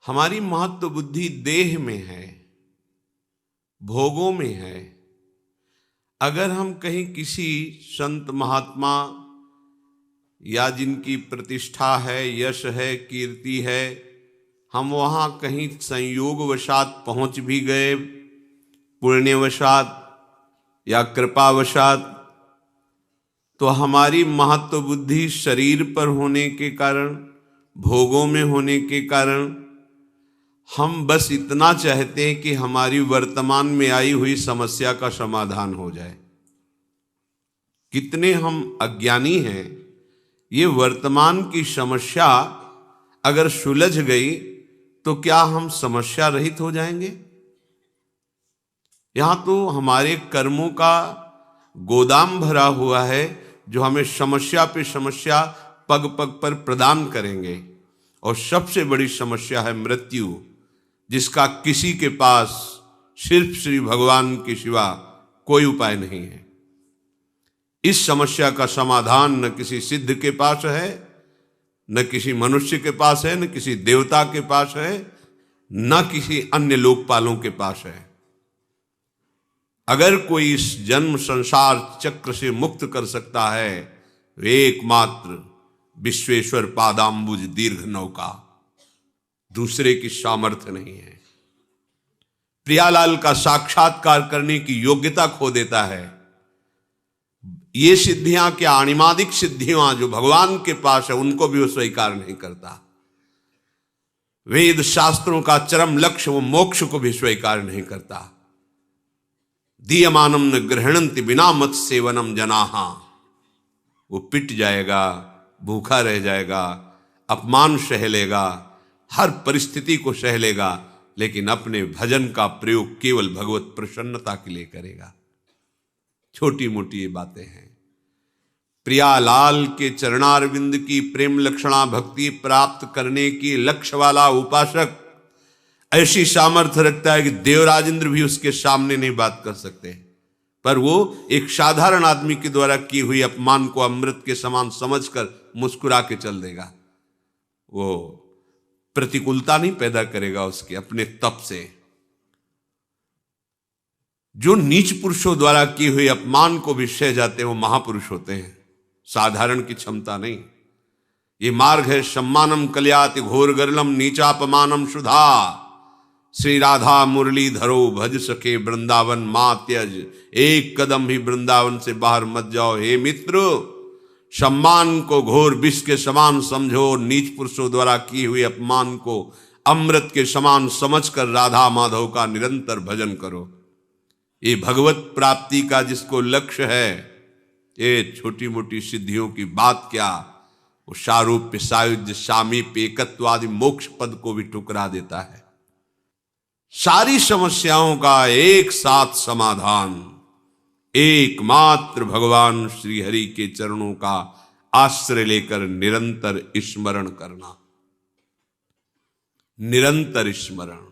हमारी महत्व बुद्धि देह में है, भोगों में है। अगर हम कहीं किसी संत महात्मा या जिनकी प्रतिष्ठा है, यश है, कीर्ति है, हम वहाँ कहीं संयोगवशात पहुँच भी गए, पुण्यवशात या कृपावशात, तो हमारी महत्व बुद्धि शरीर पर होने के कारण, भोगों में होने के कारण, हम बस इतना चाहते हैं कि हमारी वर्तमान में आई हुई समस्या का समाधान हो जाए। कितने हम अज्ञानी हैं। ये वर्तमान की समस्या अगर सुलझ गई तो क्या हम समस्या रहित हो जाएंगे? यहां तो हमारे कर्मों का गोदाम भरा हुआ है जो हमें समस्या पे समस्या पग पग पर प्रदान करेंगे। और सबसे बड़ी समस्या है मृत्यु, जिसका किसी के पास सिर्फ श्री भगवान के सिवा कोई उपाय नहीं है। इस समस्या का समाधान न किसी सिद्ध के पास है, न किसी मनुष्य के पास है, न किसी देवता के पास है, न किसी अन्य लोकपालों के पास है। अगर कोई इस जन्म संसार चक्र से मुक्त कर सकता है, वे एकमात्र विश्वेश्वर पादाम्बुज दीर्घ नौका, दूसरे की सामर्थ्य नहीं है। प्रियालाल का साक्षात्कार करने की योग्यता खो देता है। ये सिद्धियां क्या, अणिमादिक सिद्धियां जो भगवान के पास है, उनको भी वो स्वीकार नहीं करता। वेद शास्त्रों का चरम लक्ष्य, वो मोक्ष को भी स्वीकार नहीं करता। दीयमानम न ग्रहणंति बिना मत सेवनम जनाहा, वो पिट जाएगा, भूखा रह जाएगा, अपमान सह लेगा, हर परिस्थिति को सह लेगा, लेकिन अपने भजन का प्रयोग केवल भगवत प्रसन्नता के लिए करेगा। छोटी मोटी ये बातें हैं। प्रियालाल के चरणारविंद की प्रेम लक्षणा भक्ति प्राप्त करने की लक्ष्य वाला उपासक ऐसी सामर्थ्य रखता है कि देवराज इंद्र भी उसके सामने नहीं बात कर सकते, पर वो एक साधारण आदमी के द्वारा की हुई अपमान को अमृत के समान समझकर मुस्कुरा के चल देगा। वो प्रतिकूलता नहीं पैदा करेगा उसके अपने तप से। जो नीच पुरुषों द्वारा की हुई अपमान को भी सह जाते हैं, वो महापुरुष होते हैं, साधारण की क्षमता नहीं। ये मार्ग है सम्मानम कल्याति घोर गरलम नीचापमानम सुधा। श्री राधा मुरली धरो भज सके वृंदावन मां त्यज, एक कदम भी वृंदावन से बाहर मत जाओ। हे मित्र, सम्मान को घोर विष के समान समझो, नीच पुरुषों द्वारा की हुई अपमान को अमृत के समान समझकर राधा माधव का निरंतर भजन करो। ये भगवत प्राप्ति का जिसको लक्ष्य है, ये छोटी मोटी सिद्धियों की बात क्या, वो सारूप्य सायुज्य सामीप्य एकत्व आदि मोक्ष पद को भी ठुकरा देता है। सारी समस्याओं का एक साथ समाधान एकमात्र भगवान श्री हरि के चरणों का आश्रय लेकर निरंतर स्मरण करना। निरंतर स्मरण।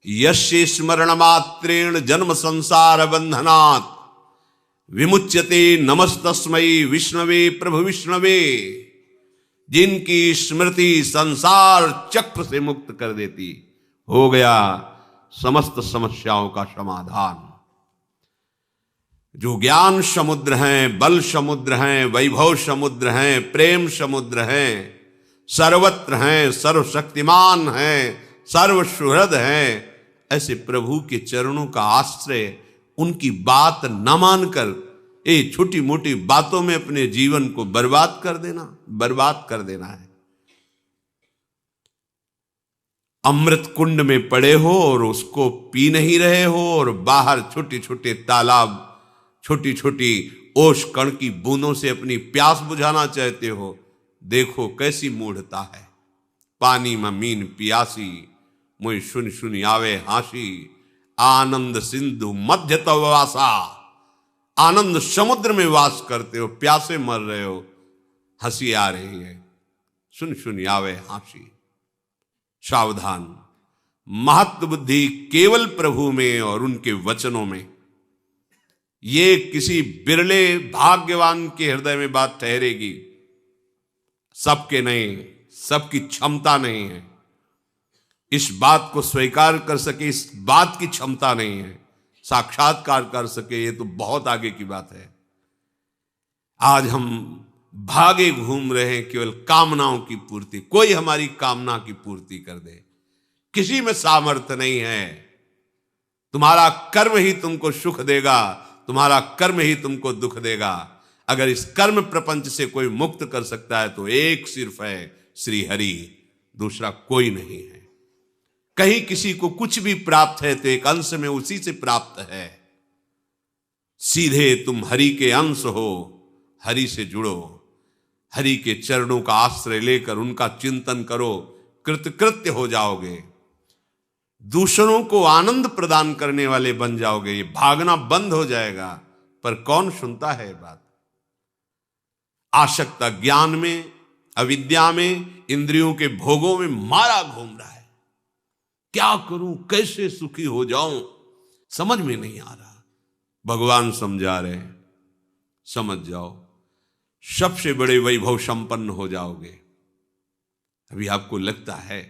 यस्य स्मरण मात्रेण जन्म संसार बंधनात् विमुच्यते नमस्तस्मै विष्णवे प्रभु विष्णवे। जिनकी स्मृति संसार चक्र से मुक्त कर देती, हो गया समस्त समस्याओं का समाधान। जो ज्ञान समुद्र हैं, बल समुद्र हैं, वैभव समुद्र हैं, प्रेम समुद्र हैं, सर्वत्र हैं, सर्वशक्तिमान हैं, सर्वसुहृद हैं, ऐसे प्रभु के चरणों का आश्रय, उनकी बात न मानकर ये छोटी मोटी बातों में अपने जीवन को बर्बाद कर देना है। अमृत कुंड में पड़े हो और उसको पी नहीं रहे हो, और बाहर छोटे छोटे तालाब, छोटी छोटी ओस कण की बूंदों से अपनी प्यास बुझाना चाहते हो। देखो कैसी मूढ़ता है। पानी में मीन पियासी, मुझ सुन सुन आवे हासी, आनंद सिंधु मध्य तव वासा। आनंद समुद्र में वास करते हो, प्यासे मर रहे हो, हंसी आ रही है, सुन सुन आवे हासी। सावधान। महत्व बुद्धि केवल प्रभु में और उनके वचनों में। ये किसी बिरले भाग्यवान के हृदय में बात ठहरेगी, सबके नहीं, सबकी क्षमता नहीं है। इस बात को स्वीकार कर सके, इस बात की क्षमता नहीं है, साक्षात्कार कर सके, ये तो बहुत आगे की बात है। आज हम भागे घूम रहे हैं केवल कामनाओं की पूर्ति, कोई हमारी कामना की पूर्ति कर दे, किसी में सामर्थ्य नहीं है। तुम्हारा कर्म ही तुमको सुख देगा, तुम्हारा कर्म ही तुमको दुख देगा। अगर इस कर्म प्रपंच से कोई मुक्त कर सकता है तो एक सिर्फ है श्री हरि, दूसरा कोई नहीं है। कहीं किसी को कुछ भी प्राप्त है तो एक अंश में उसी से प्राप्त है। सीधे तुम हरि के अंश हो, हरि से जुड़ो, हरि के चरणों का आश्रय लेकर उनका चिंतन करो, कृतकृत्य हो जाओगे, दूसरों को आनंद प्रदान करने वाले बन जाओगे। ये भागना बंद हो जाएगा। पर कौन सुनता है बात? आसक्ता ज्ञान में, अविद्या में, इंद्रियों के भोगों में मारा घूम रहा है। क्या करूं, कैसे सुखी हो जाऊं, समझ में नहीं आ रहा। भगवान समझा रहे, समझ जाओ, सबसे बड़े वैभव संपन्न हो जाओगे। अभी आपको लगता है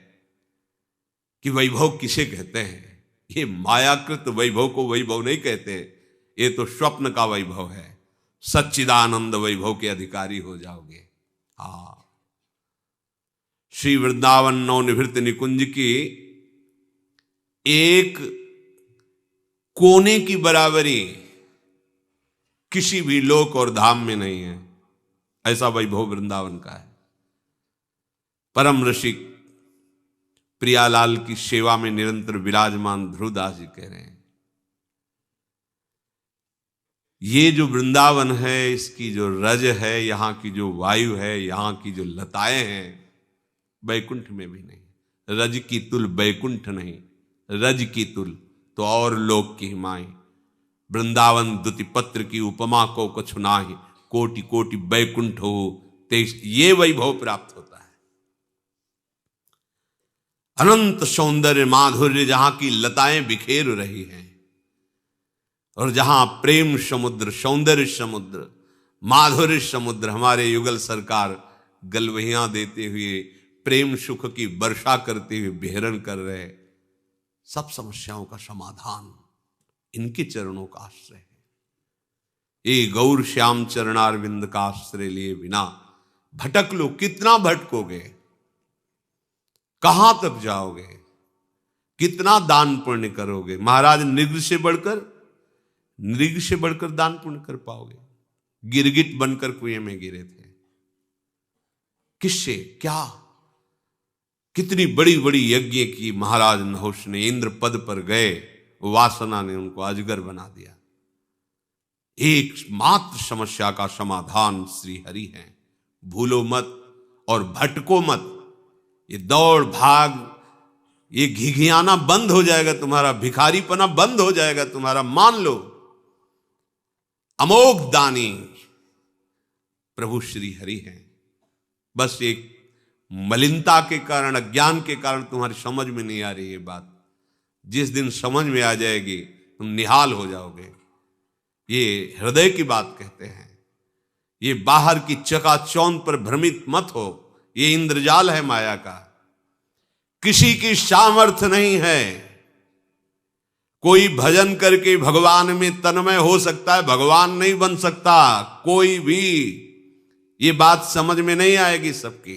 कि वैभव किसे कहते हैं? ये मायाकृत वैभव को वैभव नहीं कहते, ये तो स्वप्न का वैभव है। सच्चिदानंद वैभव के अधिकारी हो जाओगे। श्री वृंदावन नवनिभृत निकुंज की एक कोने की बराबरी किसी भी लोक और धाम में नहीं है। ऐसा वैभव वृंदावन का है। परम ऋषिक प्रियालाल की सेवा में निरंतर विराजमान ध्रुवदास जी कह रहे हैं, ये जो वृंदावन है, इसकी जो रज है, यहां की जो वायु है, यहां की जो लताएं हैं, बैकुंठ में भी नहीं। रज की तुल बैकुंठ नहीं, रज की तुल तो और लोक की हिमाई। वृंदावन दुति पत्र की उपमा को कछु नाही, कोटि कोटि बैकुंठ हो तेज। ये वैभव प्राप्त होता है। अनंत सौंदर्य माधुर्य, जहां की लताएं बिखेर रही हैं, और जहां प्रेम समुद्र, सौंदर्य समुद्र, माधुर्य समुद्र, हमारे युगल सरकार गलवहियां देते हुए प्रेम सुख की वर्षा करते हुए बेहरण कर रहे। सब समस्याओं का समाधान इनके चरणों का आश्रय है। ये गौर श्याम चरणारविंद का आश्रय लिए बिना भटक लो, कितना भटकोगे, कहां तक जाओगे, कितना दान पुण्य करोगे? महाराज नृग से बढ़कर दान पुण्य कर पाओगे? गिरगिट बनकर कुएं में गिरे थे। किससे क्या? कितनी बड़ी बड़ी यज्ञ की महाराज नहुष ने, इंद्र पद पर गए, वासना ने उनको अजगर बना दिया। एकमात्र समस्या का समाधान श्री हरि है। भूलो मत और भटको मत। ये दौड़ भाग, ये घिघियाना बंद हो जाएगा तुम्हारा, भिखारीपना बंद हो जाएगा तुम्हारा। मान लो अमोघ दानी प्रभु श्री हरि हैं। बस एक मलिनता के कारण, अज्ञान के कारण तुम्हारी समझ में नहीं आ रही ये बात। जिस दिन समझ में आ जाएगी तुम निहाल हो जाओगे। ये हृदय की बात कहते हैं। ये बाहर की चकाचौंध पर भ्रमित मत हो, ये इंद्रजाल है माया का। किसी की सामर्थ्य नहीं है। कोई भजन करके भगवान में तन्मय हो सकता है, भगवान नहीं बन सकता कोई भी। ये बात समझ में नहीं आएगी सबकी।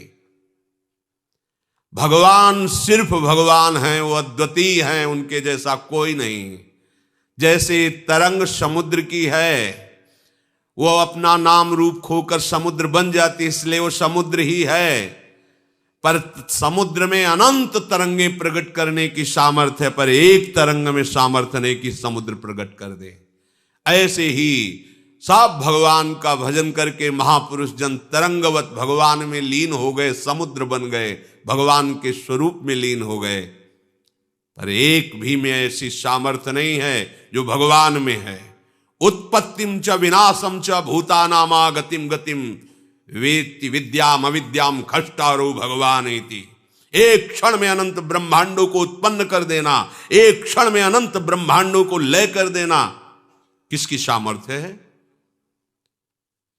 भगवान सिर्फ भगवान हैं, वो अद्वितीय हैं, उनके जैसा कोई नहीं। जैसे तरंग समुद्र की है, वो अपना नाम रूप खोकर समुद्र बन जाती, इसलिए वो समुद्र ही है। पर समुद्र में अनंत तरंगे प्रकट करने की सामर्थ्य है, पर एक तरंग में सामर्थ्य नहीं कि समुद्र प्रकट कर दे। ऐसे ही सब भगवान का भजन करके महापुरुष जन तरंगवत भगवान में लीन हो गए, समुद्र बन गए, भगवान के स्वरूप में लीन हो गए। पर एक भी में ऐसी सामर्थ्य नहीं है जो भगवान में है। उत्पत्तिम च विनाशम च भूतानामा गतिम गतिम वेत्ति विद्याम अविद्याम खष्टारो भगवान इति। एक क्षण में अनंत ब्रह्मांडों को उत्पन्न कर देना, एक क्षण में अनंत ब्रह्मांडों को लय कर देना, किसकी सामर्थ्य है?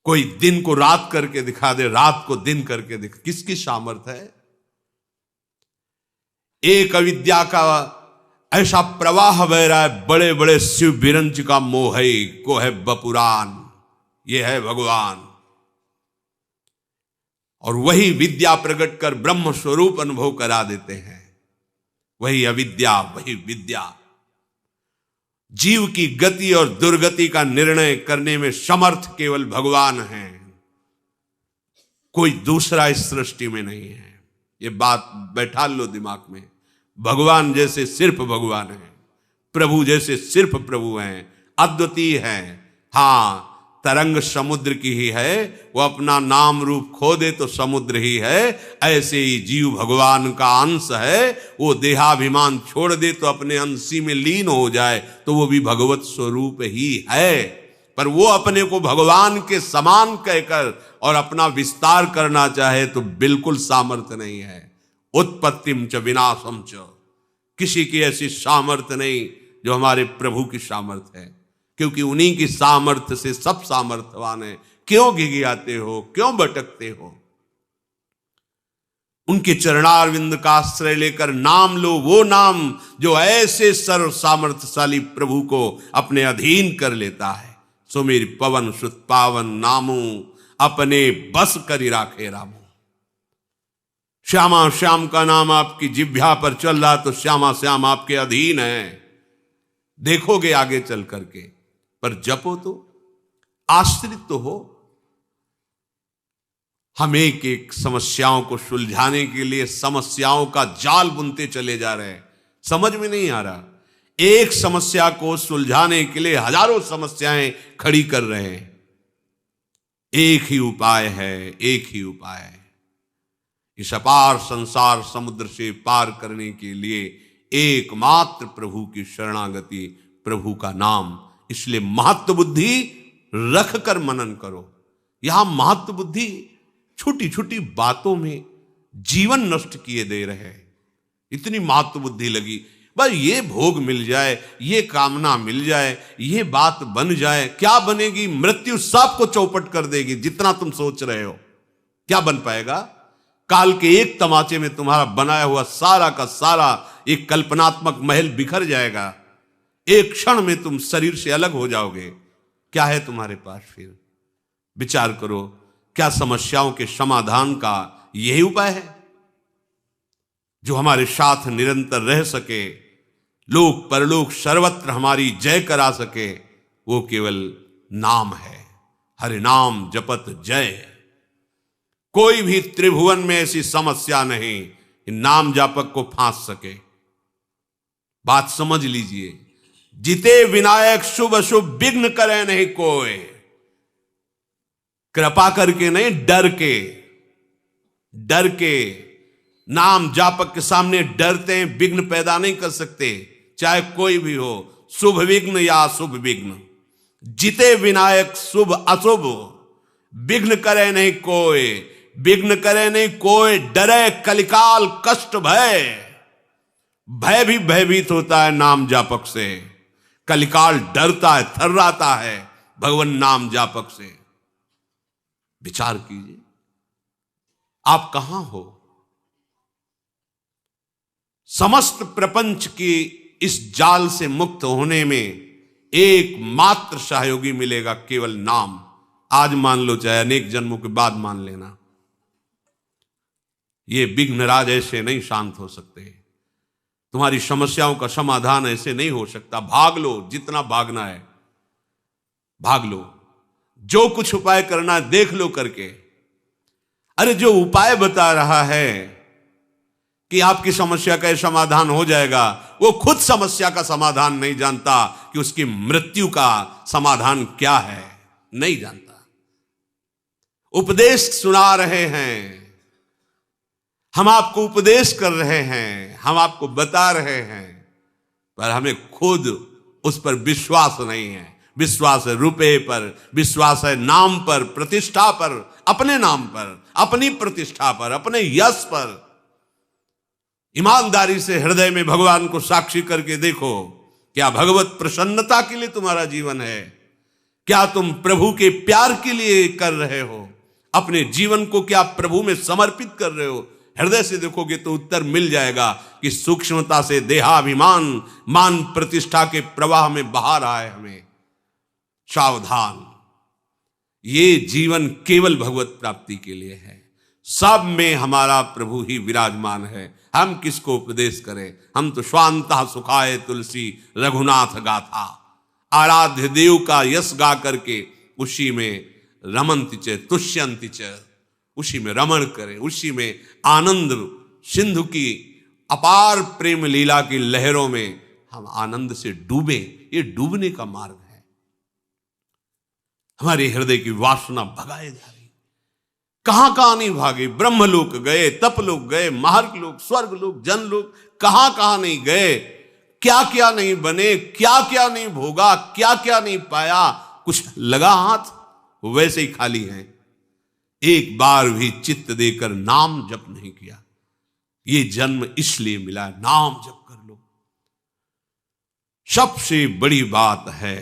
कोई दिन को रात करके दिखा दे, रात को दिन करके दिखा, किसकी सामर्थ्य है? एक अविद्या का ऐसा प्रवाह बह रहा है, बड़े बड़े शिव बिरंच का मोह है, को है बपुरान, ये है भगवान। और वही विद्या प्रकट कर ब्रह्म स्वरूप अनुभव करा देते हैं। वही अविद्या, वही विद्या। जीव की गति और दुर्गति का निर्णय करने में समर्थ केवल भगवान हैं, कोई दूसरा इस सृष्टि में नहीं है। ये बात बैठा लो दिमाग में। भगवान जैसे सिर्फ भगवान है, प्रभु जैसे सिर्फ प्रभु हैं, अद्वितीय हैं। हाँ, तरंग समुद्र की ही है, वो अपना नाम रूप खो दे तो समुद्र ही है। ऐसे ही जीव भगवान का अंश है, वो देहाभिमान छोड़ दे तो अपने अंशी में लीन हो जाए तो वो भी भगवत स्वरूप ही है। पर वो अपने को भगवान के समान कहकर और अपना विस्तार करना चाहे तो बिल्कुल सामर्थ्य नहीं है। उत्पत्तिम च विनाशम च, किसी की ऐसी सामर्थ्य नहीं जो हमारे प्रभु की सामर्थ्य है, क्योंकि उन्हीं की सामर्थ्य से सब सामर्थ्यवान है। क्यों घिघियाते हो, क्यों भटकते हो? उनके चरणारविंद का आश्रय लेकर नाम लो, वो नाम जो ऐसे सर्व सामर्थ्यशाली प्रभु को अपने अधीन कर लेता है। सुमिर पवन सुत पावन नामू, अपने बस करी राखे रामू। श्यामा श्याम का नाम आपकी जिह्वा पर चल रहा तो श्यामा श्याम आपके अधीन है, देखोगे आगे चल करके। पर जपो तो, आश्रित तो हो। हम एक एक समस्याओं को सुलझाने के लिए समस्याओं का जाल बुनते चले जा रहे हैं, समझ में नहीं आ रहा। एक समस्या को सुलझाने के लिए हजारों समस्याएं खड़ी कर रहे हैं। एक ही उपाय है, एक ही उपाय है। इस अपार संसार समुद्र से पार करने के लिए एकमात्र प्रभु की शरणागति, प्रभु का नाम। इसलिए महत्व बुद्धि रख कर मनन करो। यहां महत्व बुद्धि छोटी छोटी बातों में जीवन नष्ट किए दे रहे हैं। इतनी महत्व बुद्धि लगी, बस ये भोग मिल जाए, ये कामना मिल जाए, ये बात बन जाए। क्या बनेगी? मृत्यु सबको चौपट कर देगी। जितना तुम सोच रहे हो क्या बन पाएगा? काल के एक तमाचे में तुम्हारा बनाया हुआ सारा का सारा एक कल्पनात्मक महल बिखर जाएगा। एक क्षण में तुम शरीर से अलग हो जाओगे। क्या है तुम्हारे पास फिर? विचार करो, क्या समस्याओं के समाधान का यही उपाय है जो हमारे साथ निरंतर रह सके, लोक परलोक सर्वत्र हमारी जय करा सके? वो केवल नाम है। हरि नाम जपत जय। कोई भी त्रिभुवन में ऐसी समस्या नहीं कि नाम जापक को फांस सके। बात समझ लीजिए। जिते विनायक शुभ अशुभ विघ्न करे नहीं कोई। कृपा करके नहीं, डर के। डर के नाम जापक के सामने डरते हैं, विघ्न पैदा नहीं कर सकते, चाहे कोई भी हो, शुभ विघ्न या अशुभ विघ्न। जिते विनायक शुभ अशुभ विघ्न करे नहीं कोई। विघ्न करे नहीं कोई, डरे कलिकाल कष्ट भय। भय भी भयभीत होता है नाम जापक से। कलिकाल डरता है, थर्राता है भगवान नाम जापक से। विचार कीजिए, आप कहां हो? समस्त प्रपंच की इस जाल से मुक्त होने में एकमात्र सहयोगी मिलेगा, केवल नाम। आज मान लो, चाहे अनेक जन्मों के बाद मान लेना। ये विघ्नराज ऐसे नहीं शांत हो सकते। तुम्हारी समस्याओं का समाधान ऐसे नहीं हो सकता। भाग लो, जितना भागना है भाग लो। जो कुछ उपाय करना है देख लो करके। अरे जो उपाय बता रहा है कि आपकी समस्या का समाधान हो जाएगा, वो खुद समस्या का समाधान नहीं जानता कि उसकी मृत्यु का समाधान क्या है, नहीं जानता। उपदेश सुना रहे हैं, हम आपको उपदेश कर रहे हैं, हम आपको बता रहे हैं, पर हमें खुद उस पर विश्वास नहीं है। विश्वास है रुपए पर, विश्वास है नाम पर, प्रतिष्ठा पर, अपने नाम पर, अपनी प्रतिष्ठा पर, अपने यश पर। ईमानदारी से हृदय में भगवान को साक्षी करके देखो, क्या भगवत प्रसन्नता के लिए तुम्हारा जीवन है? क्या तुम प्रभु के प्यार के लिए कर रहे हो? अपने जीवन को क्या प्रभु में समर्पित कर रहे हो? हृदय से देखोगे तो उत्तर मिल जाएगा कि सूक्ष्मता से देहाभिमान मान प्रतिष्ठा के प्रवाह में बहा रहा है हमें। सावधान, ये जीवन केवल भगवत प्राप्ति के लिए है। सब में हमारा प्रभु ही विराजमान है। हम किसको उपदेश करें? हम तो स्वांतः सुखाय तुलसी रघुनाथ गाथा, आराध्य देव का यश गा करके उसी में रमन्ति च तुष्यन्ति च, उसी में रमण करें, उसी में आनंद सिंधु की अपार प्रेम लीला की लहरों में हम आनंद से डूबे। ये डूबने का मार्ग है। हमारे हृदय की वासना भगाए जा रही, कहां कहां नहीं भागे। ब्रह्मलोक गए, तपलोक गए, महर्क लोक, स्वर्ग लोक, जनलोक, कहां कहां नहीं गए, क्या क्या नहीं बने, क्या क्या नहीं भोगा, क्या क्या नहीं पाया। कुछ लगा हाथ वैसे ही खाली हैं। एक बार भी चित्त देकर नाम जप नहीं किया। ये जन्म इसलिए मिला, नाम जप कर लो। सबसे बड़ी बात है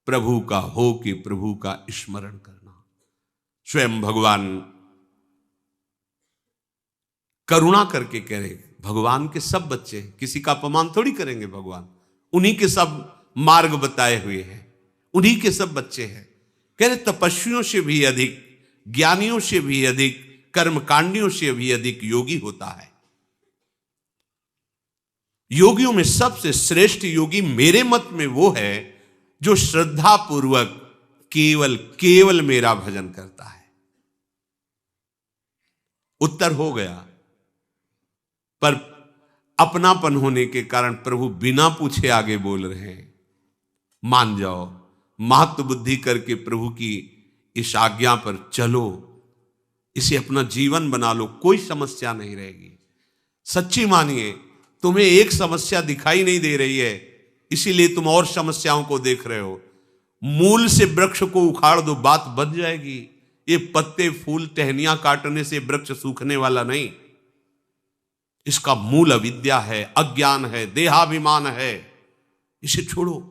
प्रभु का हो कि प्रभु का स्मरण करना। स्वयं भगवान करुणा करके कह रहे, भगवान के सब बच्चे, किसी का अपमान थोड़ी करेंगे भगवान, उन्हीं के सब मार्ग बताए हुए हैं, उन्हीं के सब बच्चे हैं। कह रहे तपस्वियों से भी अधिक, ज्ञानियों से भी अधिक, कर्मकांडियों से भी अधिक योगी होता है। योगियों में सबसे श्रेष्ठ योगी मेरे मत में वो है जो श्रद्धा पूर्वक केवल केवल मेरा भजन करता है। उत्तर हो गया, पर अपनापन होने के कारण प्रभु बिना पूछे आगे बोल रहे हैं। मान जाओ, महत्व बुद्धि करके प्रभु की इस आज्ञा पर चलो, इसे अपना जीवन बना लो, कोई समस्या नहीं रहेगी। सच्ची मानिए, तुम्हें एक समस्या दिखाई नहीं दे रही है, इसीलिए तुम और समस्याओं को देख रहे हो। मूल से वृक्ष को उखाड़ दो, बात बन जाएगी। ये पत्ते फूल टहनियां काटने से वृक्ष सूखने वाला नहीं। इसका मूल अविद्या है, अज्ञान है, देहाभिमान है। इसे छोड़ो।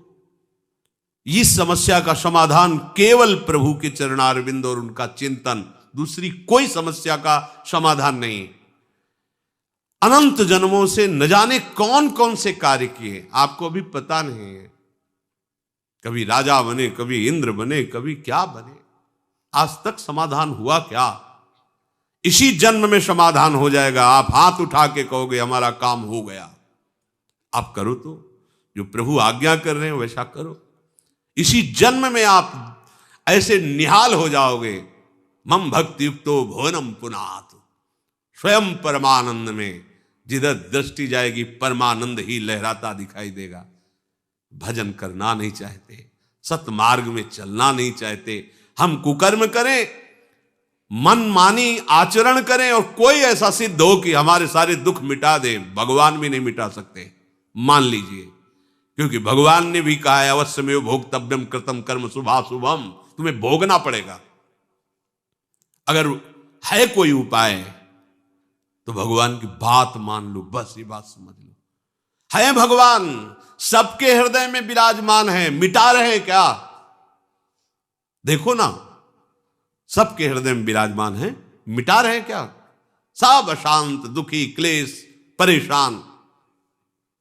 इस समस्या का समाधान केवल प्रभु के चरणारविंद और उनका चिंतन, दूसरी कोई समस्या का समाधान नहीं। अनंत जन्मों से न जाने कौन कौन से कार्य किए, आपको भी पता नहीं है। कभी राजा बने, कभी इंद्र बने, कभी क्या बने, आज तक समाधान हुआ क्या? इसी जन्म में समाधान हो जाएगा। आप हाथ उठा के कहोगे हमारा काम हो गया। आप करो, तो जो प्रभु आज्ञा कर रहे हैं वैसा करो। इसी जन्म में आप ऐसे निहाल हो जाओगे। मम भक्ति युक्तो भुवनम पुनात, स्वयं परमानंद में जिधर दृष्टि जाएगी परमानंद ही लहराता दिखाई देगा। भजन करना नहीं चाहते, सतमार्ग में चलना नहीं चाहते, हम कुकर्म करें, मनमानी आचरण करें और कोई ऐसा सिद्ध हो कि हमारे सारे दुख मिटा दे, भगवान भी नहीं मिटा सकते। मान लीजिए, क्योंकि भगवान ने भी कहा है अवश्यमेव भोक्तव्यम कृतम कर्म शुभाशुभम, तुम्हें भोगना पड़ेगा। अगर है कोई उपाय तो भगवान की बात मान लो, बस ये बात समझ लो। है भगवान, सबके हृदय में विराजमान है, मिटा रहे क्या? देखो ना, सबके हृदय में विराजमान है, मिटा रहे क्या? सब अशांत, दुखी, क्लेश, परेशान,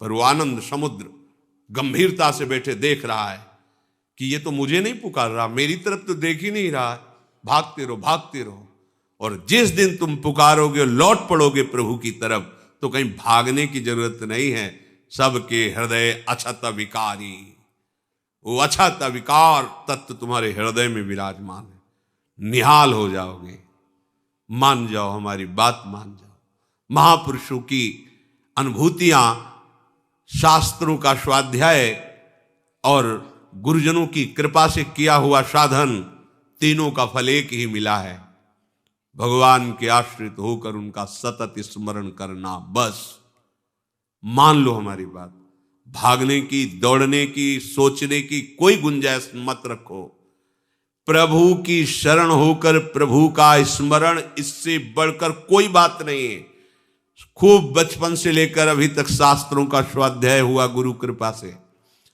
पर वो आनंद समुद्र गंभीरता से बैठे देख रहा है कि ये तो मुझे नहीं पुकार रहा, मेरी तरफ तो देख ही नहीं रहा। भागते रहो, भागते रहो। और जिस दिन तुम पुकारोगे, लौट पड़ोगे प्रभु की तरफ, तो कहीं भागने की जरूरत नहीं है। सबके हृदय अछत विकारी, वो अछत विकार तत्व तुम्हारे हृदय में विराजमान है। निहाल हो जाओगे। मान जाओ, हमारी बात मान जाओ। महापुरुषों की अनुभूतियां, शास्त्रों का स्वाध्याय और गुरुजनों की कृपा से किया हुआ साधन, तीनों का फल एक ही मिला है। भगवान के आश्रित होकर उनका सतत स्मरण करना। बस मान लो हमारी बात। भागने की, दौड़ने की, सोचने की कोई गुंजाइश मत रखो। प्रभु की शरण होकर प्रभु का स्मरण, इससे बढ़कर कोई बात नहीं है। खूब बचपन से लेकर अभी तक शास्त्रों का स्वाध्याय हुआ गुरु कृपा से।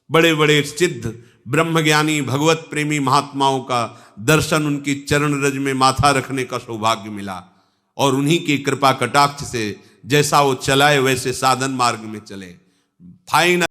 बड़े बड़े सिद्ध ब्रह्मज्ञानी भगवत प्रेमी महात्माओं का दर्शन, उनकी चरण रज में माथा रखने का सौभाग्य मिला। और उन्हीं की कृपा कटाक्ष से जैसा वो चलाए वैसे साधन मार्ग में चले। फाइनल